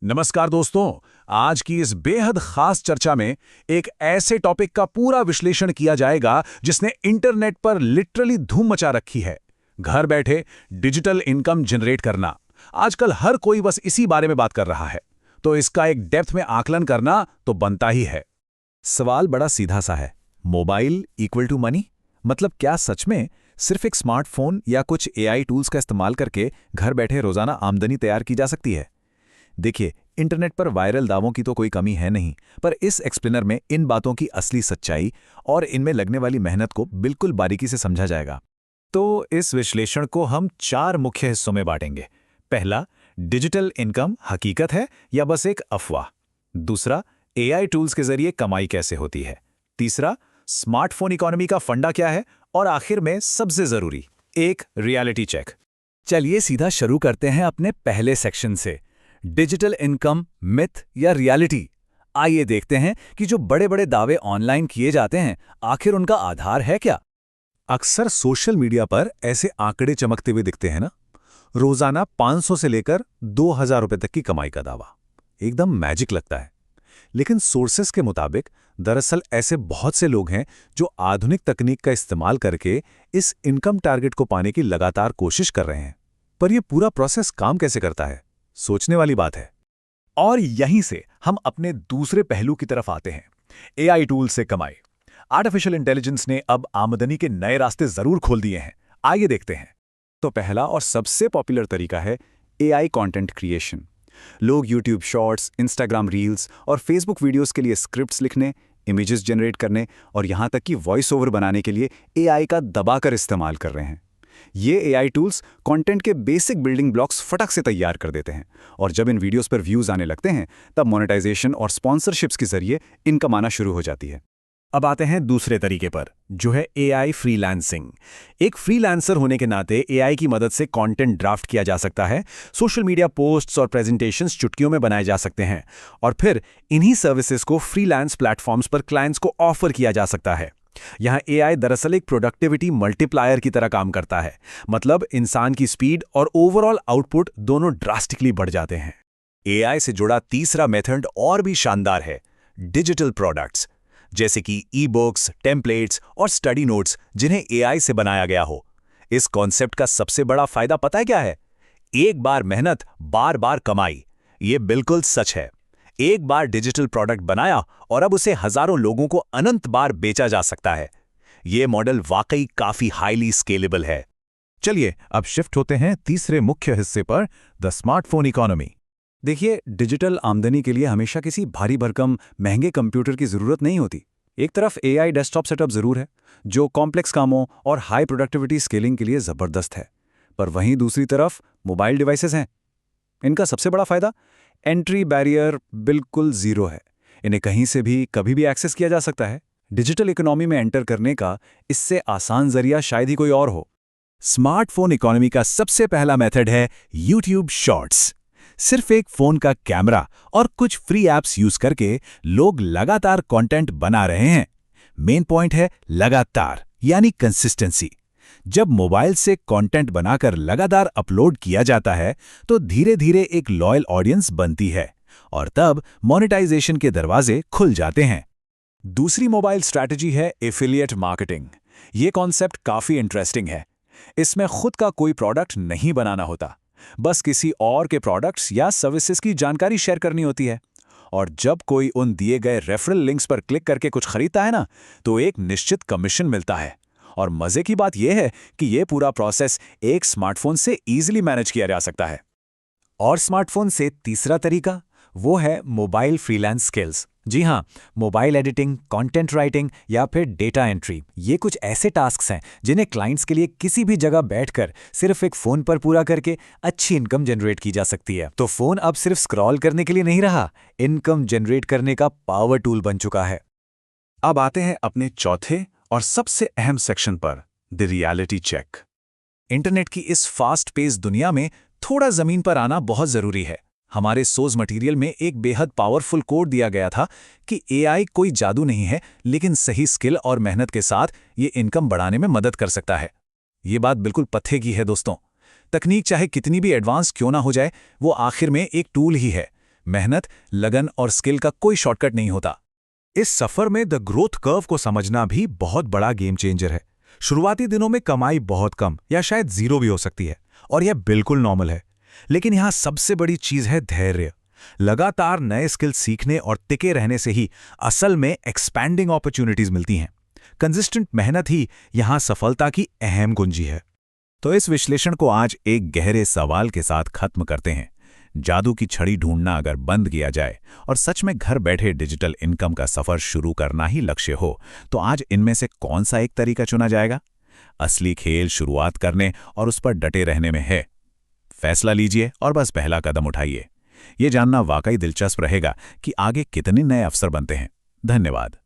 नमस्कार दोस्तों। आज की इस बेहद खास चर्चा में एक ऐसे टॉपिक का पूरा विश्लेषण किया जाएगा जिसने इंटरनेट पर लिटरली धूम मचा रखी है। घर बैठे डिजिटल इनकम जनरेट करना। आजकल हर कोई बस इसी बारे में बात कर रहा है, तो इसका एक डेप्थ में आकलन करना तो बनता ही है। सवाल बड़ा सीधा सा है, मोबाइल इक्वल टू मनी? मतलब क्या सच में सिर्फ एक स्मार्टफोन या कुछ एआई टूल्स का इस्तेमाल करके घर बैठे रोजाना आमदनी तैयार की जा सकती है? देखिए, इंटरनेट पर वायरल दावों की तो कोई कमी है नहीं, पर इस एक्सप्लेनर में इन बातों की असली सच्चाई और इनमें लगने वाली मेहनत को बिल्कुल बारीकी से समझा जाएगा। तो इस विश्लेषण को हम 4 मुख्य हिस्सों में बांटेंगे। पहला, डिजिटल इनकम हकीकत है या बस एक अफवाह? दूसरा, एआई टूल्स के जरिए कमाई कैसे होती है? तीसरा, स्मार्टफोन इकोनॉमी का फंडा क्या है? और आखिर में सबसे जरूरी, एक रियलिटी चेक। चलिए सीधा शुरू करते हैं अपने पहले सेक्शन से, डिजिटल इनकम मिथ या रियलिटी। आइए देखते हैं कि जो बड़े बड़े दावे ऑनलाइन किए जाते हैं, आखिर उनका आधार है क्या? अक्सर सोशल मीडिया पर ऐसे आंकड़े चमकते हुए दिखते हैं ना, रोजाना 500 से लेकर 2000 रुपए तक की कमाई का दावा। एकदम मैजिक लगता है। लेकिन सोर्सेस के मुताबिक दरअसल ऐसे बहुत से लोग हैं जो आधुनिक तकनीक का इस्तेमाल करके इस इनकम टारगेट को पाने की लगातार कोशिश कर रहे हैं। पर यह पूरा प्रोसेस काम कैसे करता है, सोचने वाली बात है। और यहीं से हम अपने दूसरे पहलू की तरफ आते हैं, एआई टूल से कमाई। आर्टिफिशियल इंटेलिजेंस ने अब आमदनी के नए रास्ते जरूर खोल दिए हैं। आइए देखते हैं। तो पहला और सबसे पॉपुलर तरीका है एआई कंटेंट क्रिएशन। लोग यूट्यूब शॉर्ट्स, इंस्टाग्राम रील्स और फेसबुक वीडियोस के लिए स्क्रिप्ट्स लिखने, इमेजेस जनरेट करने और यहां तक कि वॉइस ओवर बनाने के लिए एआई का दबाकर इस्तेमाल कर रहे हैं। ये एआई टूल्स कंटेंट के बेसिक बिल्डिंग ब्लॉक्स फटक से तैयार कर देते हैं, और जब इन वीडियोस पर व्यूज आने लगते हैं तब मोनेटाइजेशन और स्पॉन्सरशिप्स के जरिए इनकम आना शुरू हो जाती है। अब आते हैं दूसरे तरीके पर, जो है एआई फ्रीलांसिंग। एक फ्रीलांसर होने के नाते एआई की मदद से कंटेंट ड्राफ्ट किया जा सकता है। सोशल मीडिया पोस्ट्स और प्रेजेंटेशंस चुटकियों में बनाए जा सकते हैं और फिर इन्हीं सर्विसेज को फ्रीलांस प्लेटफॉर्म्स पर क्लाइंट्स को ऑफर किया जा सकता है। यहाँ एआई दरअसल एक प्रोडक्टिविटी मल्टीप्लायर की तरह काम करता है। मतलब इंसान की स्पीड और ओवरऑल आउटपुट दोनों ड्रास्टिकली बढ़ जाते हैं। एआई से जुड़ा तीसरा मेथड और भी शानदार है, डिजिटल प्रोडक्ट्स, जैसे कि ई बुक्स, टेम्पलेट्स और स्टडी नोट्स जिन्हें एआई से बनाया गया हो। इस कॉन्सेप्ट का सबसे बड़ा फायदा पता है क्या है? एक बार मेहनत, बार बार कमाई। ये बिल्कुल सच है। एक बार डिजिटल प्रोडक्ट बनाया और अब उसे हजारों लोगों को अनंत बार बेचा जा सकता है। ये मॉडल वाकई काफी हाईली स्केलेबल है। चलिए अब शिफ्ट होते हैं तीसरे मुख्य हिस्से पर, द स्मार्टफोन इकोनॉमी। देखिए, डिजिटल आमदनी के लिए हमेशा किसी भारी भरकम महंगे कंप्यूटर की जरूरत नहीं होती। एक तरफ एआई डेस्कटॉप सेटअप जरूर है, जो कॉम्प्लेक्स कामों और हाई प्रोडक्टिविटी स्केलिंग के लिए जबरदस्त है। पर वहीं दूसरी तरफ मोबाइल डिवाइसेस हैं। इनका सबसे बड़ा फायदा, एंट्री बैरियर बिल्कुल जीरो है। इन्हें कहीं से भी कभी भी एक्सेस किया जा सकता है। डिजिटल इकोनॉमी में एंटर करने का इससे आसान जरिया शायद ही कोई और हो। स्मार्टफोन इकोनॉमी का सबसे पहला मेथड है यूट्यूब शॉर्ट्स। सिर्फ एक फोन का कैमरा और कुछ फ्री ऐप्स यूज करके लोग लगातार कंटेंट बना रहे हैं। मेन पॉइंट है लगातार, यानी कंसिस्टेंसी। जब मोबाइल से कंटेंट बनाकर लगातार अपलोड किया जाता है तो धीरे धीरे एक लॉयल ऑडियंस बनती है और तब मोनेटाइजेशन के दरवाजे खुल जाते हैं। दूसरी मोबाइल स्ट्रैटेजी है एफिलिएट मार्केटिंग। ये कॉन्सेप्ट काफी इंटरेस्टिंग है। इसमें खुद का कोई प्रोडक्ट नहीं बनाना होता, बस किसी और के प्रोडक्ट्स या सर्विसेज की जानकारी शेयर करनी होती है। और जब कोई उन दिए गए रेफरल लिंक्स पर क्लिक करके कुछ खरीदता है ना, तो एक निश्चित कमीशन मिलता है। और मजे की बात यह है कि यह पूरा प्रोसेस एक स्मार्टफोन से इजीली मैनेज किया जा सकता है। और स्मार्टफोन से तीसरा तरीका, वो है मोबाइल फ्रीलांस स्किल्स। जी हाँ, मोबाइल एडिटिंग, कंटेंट राइटिंग या फिर डेटा एंट्री, ये कुछ ऐसे टास्क्स हैं जिन्हें क्लाइंट्स के लिए किसी भी जगह बैठकर सिर्फ एक फोन पर पूरा करके अच्छी इनकम जनरेट की जा सकती है। तो फोन अब सिर्फ स्क्रॉल करने के लिए नहीं रहा, इनकम जनरेट करने का पावर टूल बन चुका है। अब आते हैं अपने चौथे और सबसे अहम सेक्शन पर, द रियलिटी चेक। इंटरनेट की इस फास्ट पेस दुनिया में थोड़ा जमीन पर आना बहुत जरूरी है। हमारे सोर्स मटेरियल में एक बेहद पावरफुल कोड दिया गया था कि एआई कोई जादू नहीं है, लेकिन सही स्किल और मेहनत के साथ ये इनकम बढ़ाने में मदद कर सकता है। ये बात बिल्कुल पत्ते की है दोस्तों। तकनीक चाहे कितनी भी एडवांस क्यों ना हो जाए, वो आखिर में एक टूल ही है। मेहनत, लगन और स्किल का कोई शॉर्टकट नहीं होता। इस सफर में द ग्रोथ कर्व को समझना भी बहुत बड़ा गेम चेंजर है। शुरुआती दिनों में कमाई बहुत कम या शायद जीरो भी हो सकती है, और यह बिल्कुल नॉर्मल है। लेकिन यहाँ सबसे बड़ी चीज है धैर्य। लगातार नए स्किल सीखने और टिके रहने से ही असल में एक्सपैंडिंग अपॉर्चुनिटीज मिलती हैं। कंसिस्टेंट मेहनत ही यहाँ सफलता की अहम कुंजी है। तो इस विश्लेषण को आज एक गहरे सवाल के साथ खत्म करते हैं। जादू की छड़ी ढूंढना अगर बंद किया जाए और सच में घर बैठे डिजिटल इनकम का सफर शुरू करना ही लक्ष्य हो, तो आज इनमें से कौन सा एक तरीका चुना जाएगा? असली खेल शुरुआत करने और उस पर डटे रहने में है। फैसला लीजिए और बस पहला कदम उठाइए। ये जानना वाकई दिलचस्प रहेगा कि आगे कितने नए अवसर बनते हैं। धन्यवाद।